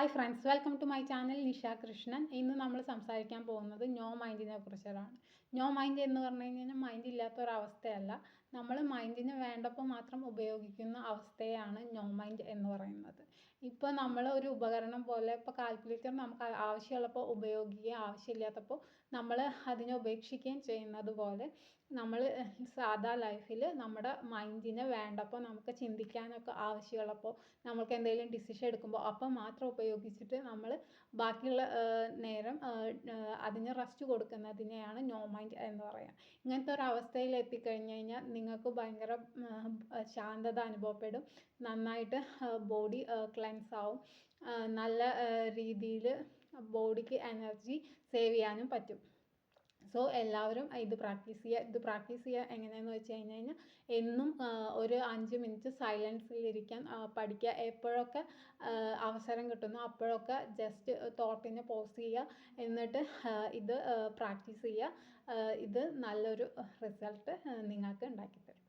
Hi friends, welcome to my channel Nisha Krishnan. ഇന്ന് നമ്മൾ സംസാരിക്കാൻ പോകുന്നത് നോ മൈൻഡിനെ കുറിച്ചാണ്. നോ മൈൻഡ് എന്ന് പറഞ്ഞു കഴിഞ്ഞാൽ മൈൻഡ് ഇല്ലാത്തൊരവസ്ഥയല്ല, നമ്മൾ മൈൻഡിന് വേണ്ടപ്പോൾ മാത്രം ഉപയോഗിക്കുന്ന അവസ്ഥയാണ് നോ മൈൻഡ് എന്ന് പറയുന്നത്. ഇപ്പോൾ നമ്മൾ ഒരു ഉപകരണം പോലെ, ഇപ്പോൾ കാൽക്കുലേറ്റർ നമുക്ക് ആവശ്യമുള്ളപ്പോൾ ഉപയോഗിക്കുകയും ആവശ്യമില്ലാത്തപ്പോൾ നമ്മൾ അതിനെ ഉപേക്ഷിക്കുകയും ചെയ്യുന്നത് പോലെ നമ്മൾ സാധാ ലൈഫിൽ നമ്മുടെ മൈൻഡിന് വേണ്ടപ്പോൾ, നമുക്ക് ചിന്തിക്കാനൊക്കെ ആവശ്യമുള്ളപ്പോൾ, നമുക്ക് എന്തെങ്കിലും ഡിസിഷൻ എടുക്കുമ്പോൾ അപ്പം മാത്രം ഉപയോഗിച്ചിട്ട് നമ്മൾ ബാക്കിയുള്ള നേരം അതിന് റെസ്റ്റ് കൊടുക്കുന്നതിനെയാണ് നോ മൈൻഡ് എന്ന് പറയുക. ഇങ്ങനത്തെ ഒരു അവസ്ഥയിൽ എത്തിക്കഴിഞ്ഞ് കഴിഞ്ഞാൽ നിങ്ങൾക്ക് ഭയങ്കര ശാന്തത അനുഭവപ്പെടും, നന്നായിട്ട് ബോഡി ക്ലെൻസ് ആവും, നല്ല രീതിയിൽ ബോഡിക്ക് എനർജി സേവ് ചെയ്യാനും പറ്റും. സോ എല്ലാവരും ഇത് പ്രാക്ടീസ് ചെയ്യുക. എങ്ങനെയെന്ന് വെച്ച് കഴിഞ്ഞാൽ എന്നും ഒരു 5 മിനിറ്റ് സൈലൻസിലിരിക്കാൻ പഠിക്കുക. എപ്പോഴൊക്കെ അവസരം കിട്ടുന്നു അപ്പോഴൊക്കെ ജസ്റ്റ് തോട്ടിനെ പോസ് ചെയ്യുക, എന്നിട്ട് ഇത് പ്രാക്ടീസ് ചെയ്യുക. ഇത് നല്ലൊരു റിസൾട്ട് നിങ്ങൾക്ക് ഉണ്ടാക്കിത്തരും.